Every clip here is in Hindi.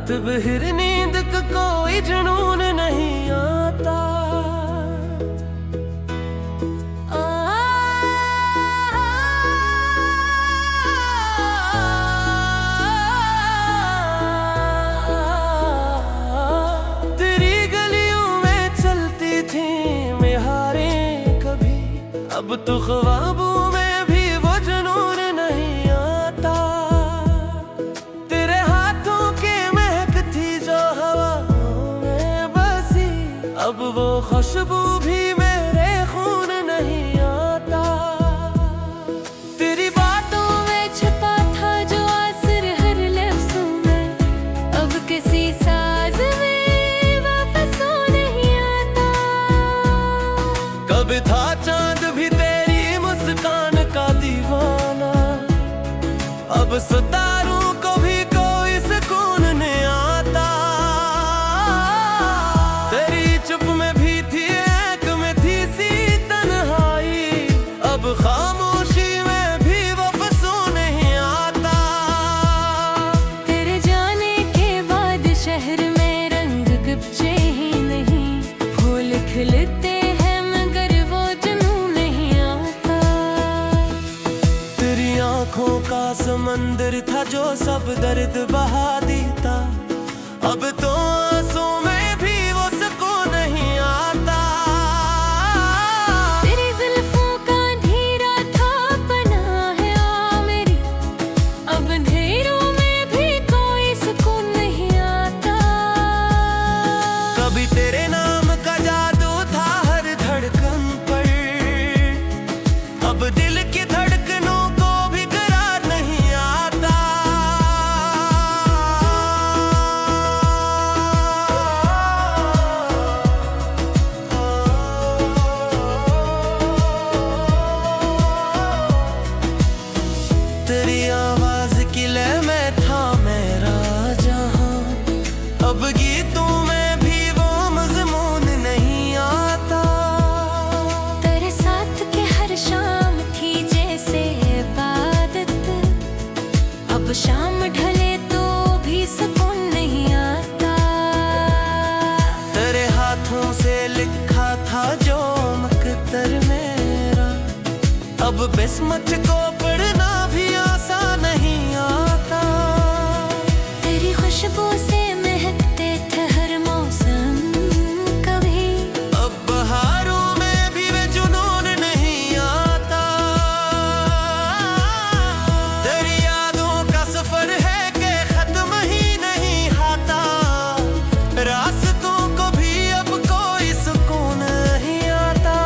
रात बहिर नींद का कोई जुनून नहीं आता। तेरी गलियों में चलती थी मेहारें कभी, अब तो ख्वाबों में भी वो जुनून नहीं आता। तेरे हाथों के महकती जो हवाओं में बसी, अब वो खुशबू भी मेरे खून नहीं आता। तेरी बातों में छिपा था जो असर हर लफ्ज़ों में, अब किसी साज में वापस हो नहीं आता। कभी था चांद भी तेरी मुस्कान का दीवाना, अब सितारों को भी कोई सुकून नहीं आता। तेरी चुप में भी थी एक में थी सी तन्हाई, अब खामोशी में भी वापस हो नहीं आता। तेरे जाने के बाद शहर में रंग गपचे ही नहीं, फूल खिलते हैं मगर वो जुनून नहीं आता। तेरी आंखों का समंदर था जो सब दर्द बहा देता, अब तो आंसू में भी वो सुकून नहीं आता। तेरी जुल्फों का अंधेरा था पनाह है आ मेरी, अब अंधेरों में भी कोई सुकून नहीं आता। कभी तेरे नाम का जादू था हर धड़कन पर, अब दिल की धड़कनों को भी करार नहीं आता। तेरी आवाज की लय में था मेरा जहां, अब गीतों में भी वो मज़मून नहीं आता। तेरे साथ के हर शाम थी जैसे इबादत, अब शाम ढले तो भी सुकून नहीं आता। तेरे हाथों से लिखा था जो मकद्दर मेरा, अब बिस्मत को पढ़ना भी आसान नहीं आता। तेरी खुशबू से महकते थे हर मौसम कभी, अब बहारों में भी वे जुनून नहीं आता। तेरी यादों का सफर है कि खत्म ही नहीं आता, रास्तों को भी अब कोई सुकून नहीं आता।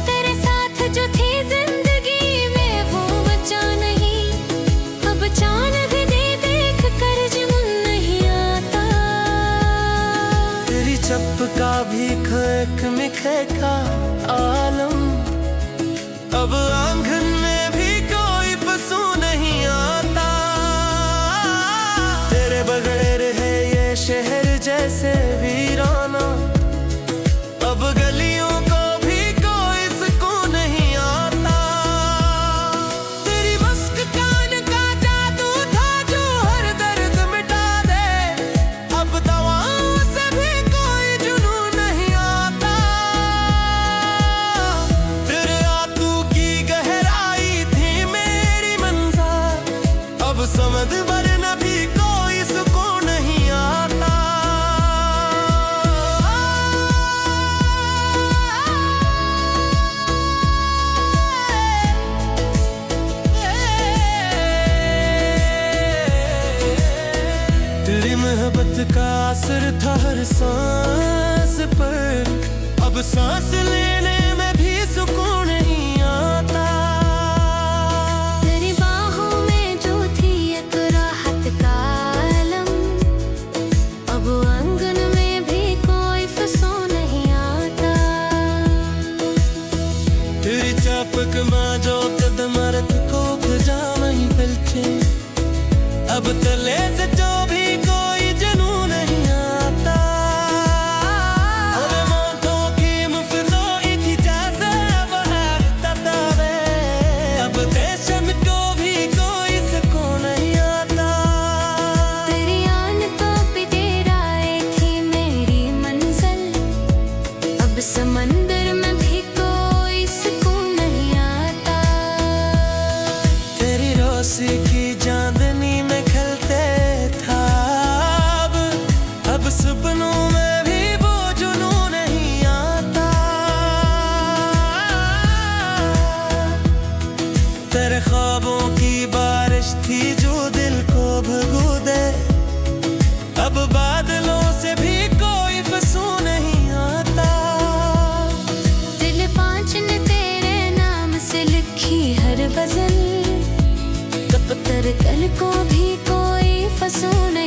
तेरे साथ जो थी जिंदगी में वो मचा नहीं, अब चांद भी देख कर जुनून नहीं आता। तेरी चपका भी खक मिखे का आलम, अब आंगन में भी कोई फसू नहीं आता। तेरे बगैर है ये शहर जैसे वीराना, अब गलियों को भी कोई सुकून नहीं आता। तेरी मुस्क कान का जादू था जो हर दर्द मिटा दे, अब दवाओं से भी कोई जुनून नहीं आता। तेरे आंसू की गहराई थी मेरी मंज़िल, अब समझ वरना भी कोई सुकून नहीं आता। तेरी मोहब्बत का असर था हर सांस पर, अब सांस लेने में भी सुकून नहीं आता। तेरी बाहों में जो थी एक राहत का आलम, अब आंगन में भी कोई फसू नहीं आता। तेरी चापक मां जो कदम रख को खजा नहीं पिलचे, अब तले से जो भी कोई जुनून नहीं आता। अरे मोंठों की मुफ्तोई थी जैसे बाहर ततावे, अब देश में को भी कोई सुकून नहीं आता। तेरी उसी की चांदनी में खलते था। अब सपनों में भी वो जुनून नहीं आता। तेरे ख्वाबों की बारिश थी जो दिल को भगो दे। अब बादलों से भी कोई फंसू नहीं आता। दिल पांच ने तेरे नाम से लिखी हर गजल, कब तर कल को भी कोई फंसू नहीं